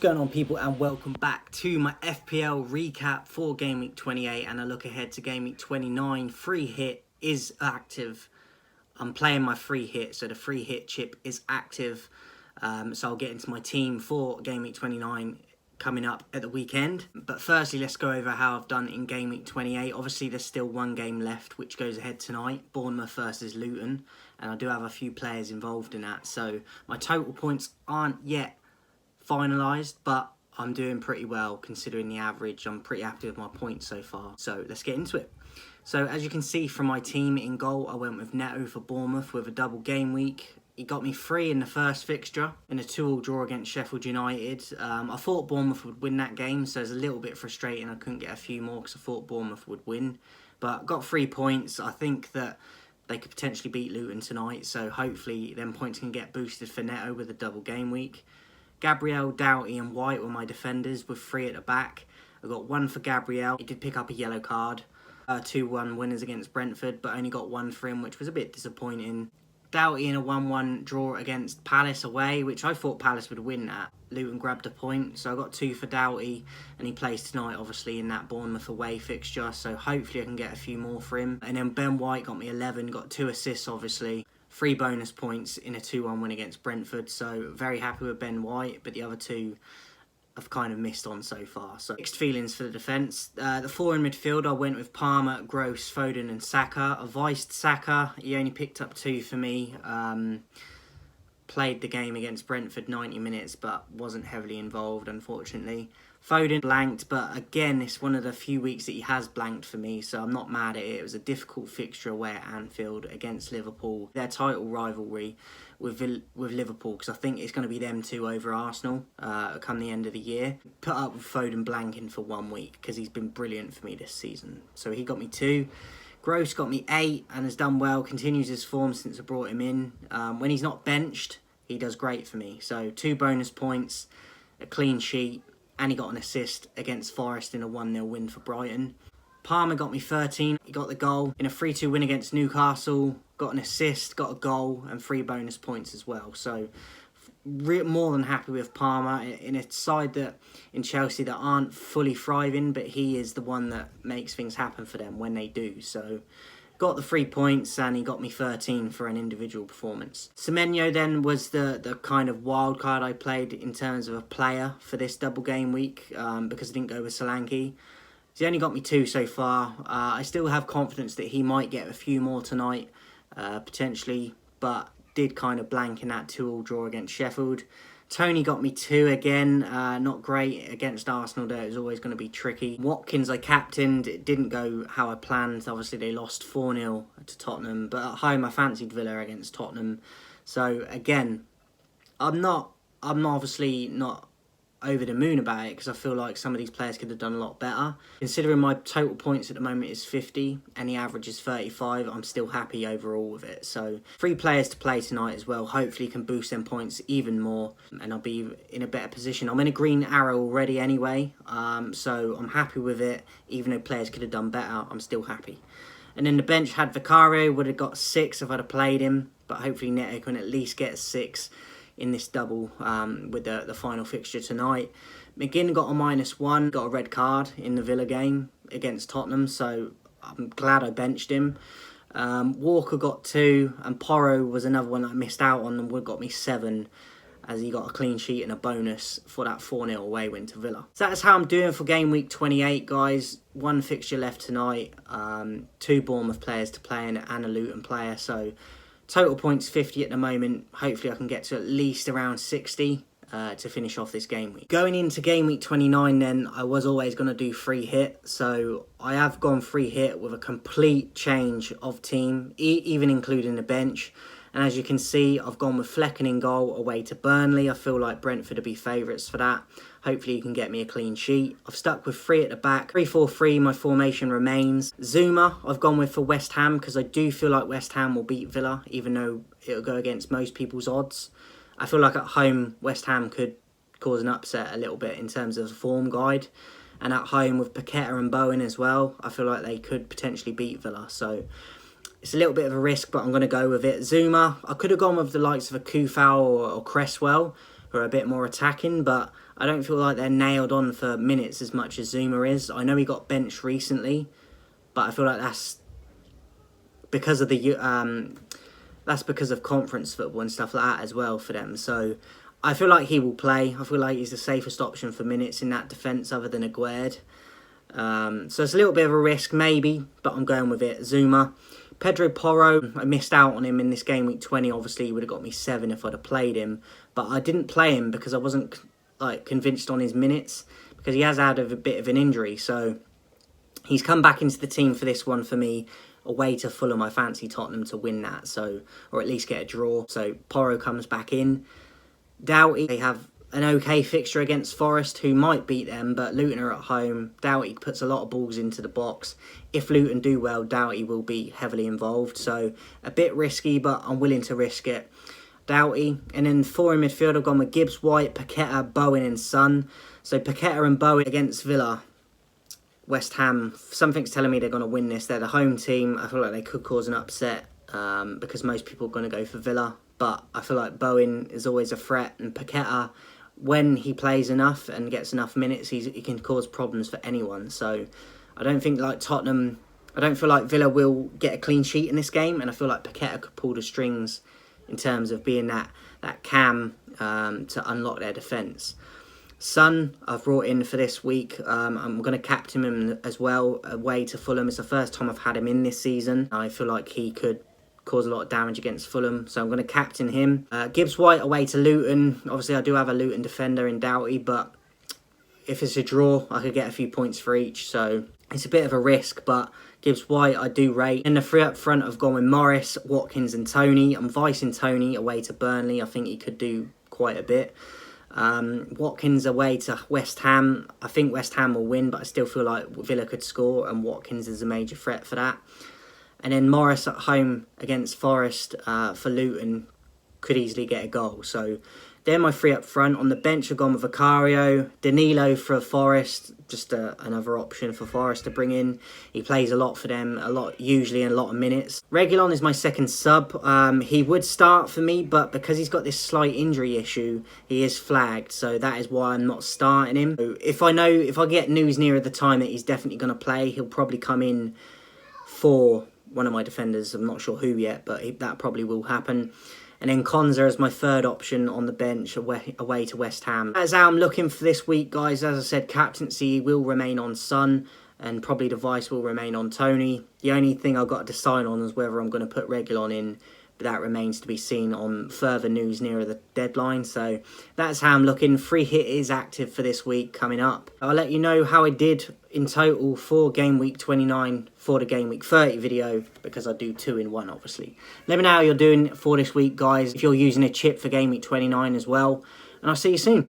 going on, people, and welcome back to my FPL recap for Game Week 28 and a look ahead to Game Week 29. Free hit is active. I'm playing my free hit, so the free hit chip is active. So I'll get into my team for Game Week 29 coming up at the weekend. But firstly, let's go over how I've done in Game Week 28. Obviously, there's still one game left, which goes ahead tonight. Bournemouth versus Luton. And I do have a few players involved in that. So my total points aren't yet finalised, but I'm doing pretty well considering the average. I'm pretty happy with my points so far. So let's get into it. So as you can see from my team in goal, I went with Neto for Bournemouth with a double game week. He got me 3 in the first fixture in a 2-2 draw against Sheffield United. I thought Bournemouth would win that game, so it's a little bit frustrating. I couldn't get a few more because I thought Bournemouth would win. But got 3 points. I think that they could potentially beat Luton tonight, so hopefully them points can get boosted for Neto with a double game week. Gabriel, Doughty and White were my defenders with 3 at the back. I got 1 for Gabriel. He did pick up a yellow card. 2-1 winners against Brentford, but only got 1 for him, which was a bit disappointing. Doughty in a 1-1 draw against Palace away, which I thought Palace would win that. Luton grabbed a point, so I got 2 for Doughty, and he plays tonight, obviously, in that Bournemouth away fixture, so hopefully I can get a few more for him. And then Ben White got me 11, got 2 assists, obviously. 3 bonus points in a 2-1 win against Brentford, so very happy with Ben White, but the other 2 I've kind of missed on so far. So mixed feelings for the defence. The 4 in midfield, I went with Palmer, Gross, Foden and Saka. I viced Saka, he only picked up 2 for me. Played the game against Brentford 90 minutes, but wasn't heavily involved, unfortunately. Foden blanked, but again, it's one of the few weeks that he has blanked for me, so I'm not mad at it. It was a difficult fixture away at Anfield against Liverpool. Their title rivalry with Liverpool, because I think it's going to be them 2 over Arsenal come the end of the year. Put up with Foden blanking for 1 week, because he's been brilliant for me this season. So he got me 2. Gross got me 8 and has done well, continues his form since I brought him in. When he's not benched, he does great for me. So 2 bonus points, a clean sheet, and he got an assist against Forest in a 1-0 win for Brighton. Palmer got me 13. He got the goal in a 3-2 win against Newcastle. Got an assist, got a goal, and 3 bonus points as well. So more than happy with Palmer in a side that in Chelsea that aren't fully thriving, but he is the one that makes things happen for them when they do. So got the 3 points, and he got me 13 for an individual performance. Semenyo then was the kind of wild card I played in terms of a player for this double game week because I didn't go with Solanke. He's only got me 2 so far. I still have confidence that he might get a few more tonight, potentially, but did kind of blank in that 2-2 draw against Sheffield. Tony got me 2 again, not great against Arsenal there, it was always going to be tricky. Watkins I captained, it didn't go how I planned, obviously they lost 4-0 to Tottenham, but at home I fancied Villa against Tottenham. So again, I'm obviously not over the moon about it because I feel like some of these players could have done a lot better. Considering my total points at the moment is 50 and the average is 35, I'm still happy overall with it. So 3 players to play tonight as well. Hopefully can boost them points even more and I'll be in a better position. I'm in a green arrow already anyway, so I'm happy with it. Even though players could have done better, I'm still happy. And then the bench had Vicario, would have got 6 if I'd have played him, but hopefully Neto can at least get 6 in this double with the final fixture tonight. McGinn got a -1, got a red card in the Villa game against Tottenham, so I'm glad I benched him. Walker got 2, and Porro was another one that I missed out on and would have got me 7, as he got a clean sheet and a bonus for that 4-0 away win to Villa. So that's how I'm doing for game week 28, guys. 1 fixture left tonight, 2 Bournemouth players to play and a Luton player, so total points 50 at the moment. Hopefully I can get to at least around 60 to finish off this game week. Going into game week 29 then, I was always going to do free hit. So I have gone free hit with a complete change of team, even including the bench. And as you can see, I've gone with Flecken in goal away to Burnley. I feel like Brentford will be favourites for that. Hopefully you can get me a clean sheet. I've stuck with 3 at the back. 3-4-3, my formation remains. Zuma, I've gone with for West Ham because I do feel like West Ham will beat Villa, even though it'll go against most people's odds. I feel like at home, West Ham could cause an upset a little bit in terms of the form guide. And at home with Paqueta and Bowen as well, I feel like they could potentially beat Villa. So it's a little bit of a risk, but I'm going to go with it. Zuma, I could have gone with the likes of a Kufau or Cresswell, who are a bit more attacking, but I don't feel like they're nailed on for minutes as much as Zuma is. I know he got benched recently, but I feel like that's because of conference football and stuff like that as well for them. So I feel like he will play. I feel like he's the safest option for minutes in that defence other than Aguerd. So it's a little bit of a risk maybe, but I'm going with it. Zuma. Pedro Porro, I missed out on him in this game week 20. Obviously, he would have got me 7 if I'd have played him. But I didn't play him because I wasn't convinced on his minutes, because he has had a bit of an injury. So he's come back into the team for this one for me. Away to Fulham, I fancy Tottenham to win that, or at least get a draw. So Porro comes back in. Doughty, they have an okay fixture against Forest, who might beat them, but Luton are at home. Doughty puts a lot of balls into the box. If Luton do well, Doughty will be heavily involved. So a bit risky, but I'm willing to risk it. Doughty. And then 4 in midfield, I've gone with Gibbs, White, Paqueta, Bowen and Son. So Paqueta and Bowen against Villa. West Ham, something's telling me they're going to win this. They're the home team. I feel like they could cause an upset because most people are going to go for Villa. But I feel like Bowen is always a threat, and Paqueta, when he plays enough and gets enough minutes, he can cause problems for anyone. So I don't think I don't feel like Villa will get a clean sheet in this game, and I feel like Paqueta could pull the strings in terms of being that cam to unlock their defence. Son, I've brought in for this week. I'm going to captain him as well, away to Fulham. It's the first time I've had him in this season. I feel like he could cause a lot of damage against Fulham, so I'm going to captain him. Gibbs White away to Luton. Obviously, I do have a Luton defender in Doughty, but if it's a draw, I could get a few points for each, so it's a bit of a risk, but Gibbs White I do rate. In the 3 up front, I've gone with Morris, Watkins and Toney. I'm vicing Toney away to Burnley. I think he could do quite a bit. Watkins away to West Ham. I think West Ham will win, but I still feel like Villa could score, and Watkins is a major threat for that. And then Morris at home against Forest for Luton could easily get a goal. So they're my 3 up front. On the bench, I've gone with Vicario. Danilo for Forest, just another option for Forest to bring in. He plays a lot for them, usually in a lot of minutes. Reguilon is my second sub. He would start for me, but because he's got this slight injury issue, he is flagged. So that is why I'm not starting him. So if I get news nearer the time that he's definitely going to play, he'll probably come in for one of my defenders. I'm not sure who yet, but that probably will happen. And then Konza is my third option on the bench away to West Ham. That's how I'm looking for this week, guys. As I said, captaincy will remain on Son, and probably the vice will remain on Toney. The only thing I've got to decide on is whether I'm going to put Reguilon in, but that remains to be seen on further news nearer the deadline. So that's how I'm looking. Free hit is active for this week coming up. I'll let you know how I did in total for game week 29 for the game week 30 video, because I do 2 in 1 obviously. Let me know how you're doing for this week, guys, if you're using a chip for game week 29 as well, and I'll see you soon.